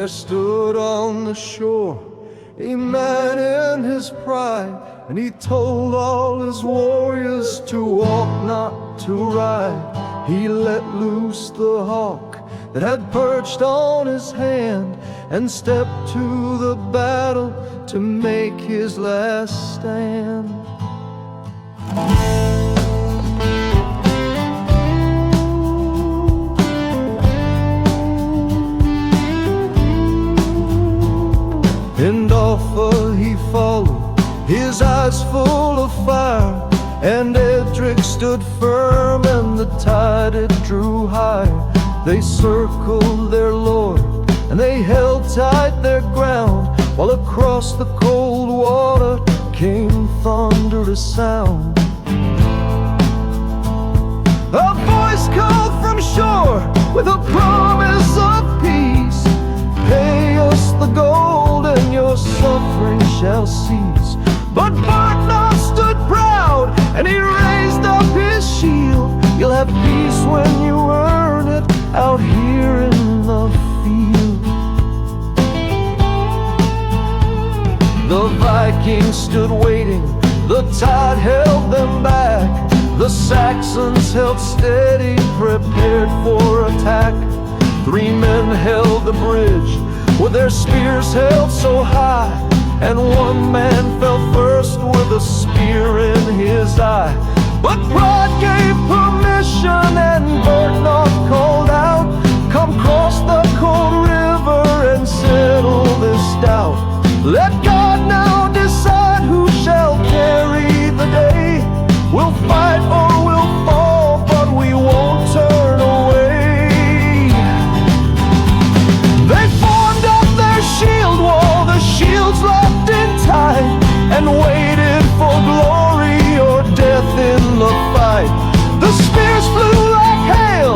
There stood on the shore a man in his pride, and he told all his warriors to walk, not to ride. He let loose the hawk that had perched on his hand, and stepped to the battle to make his last stand. And off he followed, his eyes full of fire, and Edric stood firm, and the tide it drew higher. They circled their lord, and they held tight their ground, while across the cold water came thunderous sound. A voice called from shore with a promise of peace. Pay us the gold and your suffering shall cease. But Byrhtnoth stood proud, and he raised up his shield. You'll have peace when you earn it out here in the field. The Vikings stood waiting, the tide held them back. The Saxons held steady, prepared for attack. 3 men held the bridge with their spears held so high, and 1 man fell first with a spear in his eye. But pride gave permission, and Byrhtnoth called out, "Come cross the cold river and settle this doubt. Let God now decide who shall carry the day. We'll fight or we'll fall, but we won't turn away." They formed up their shield wall, the shields locked in tight, and waited for glory or death in the fight. The spears flew like hail,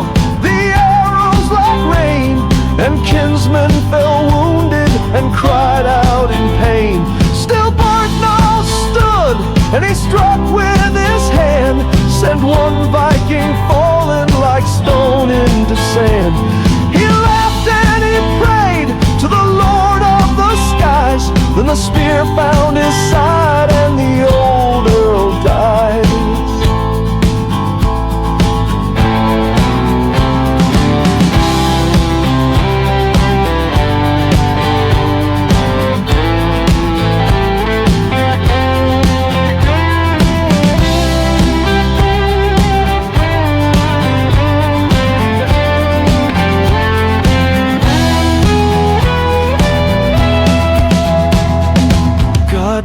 the arrows like rain, and kinsmen fell wounded and cried out in pain. Still Byrhtnoth stood, and he struck with his hand, sent 1 Viking falling like stone into sand. He laughed and he prayed to the Lord of the skies. Then the spear found his side, and the old earl died.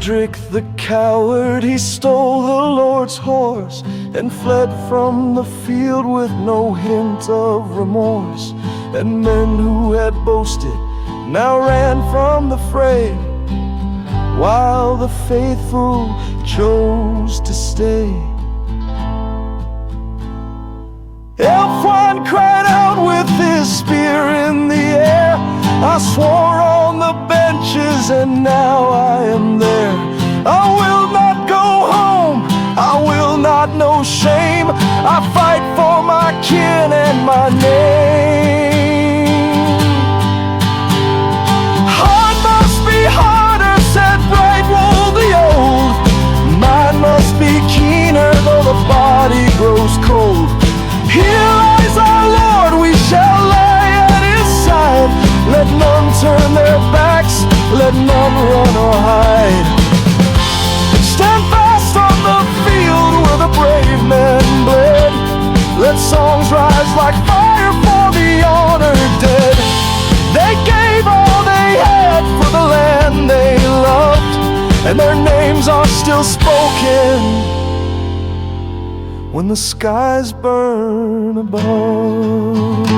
Edric the coward, he stole the Lord's horse, and fled from the field with no hint of remorse. And men who had boasted now ran from the fray, while the faithful chose to stay. Elfwine cried out with his spear in the air, "I swore on the benches, and now I am there. I will not go home, I will not know shame. I fight for my kin and my name." "Heart must be harder," said Brightwool the old. "Mine must be keener, though the body grows cold. Here lies our Lord, we shall lie at his side. Let none turn their backs, let none run or hide. Stand fast on the field where the brave men bled. Let songs rise like fire for the honored dead. They gave all they had for the land they loved, and their names are still spoken when the skies burn above."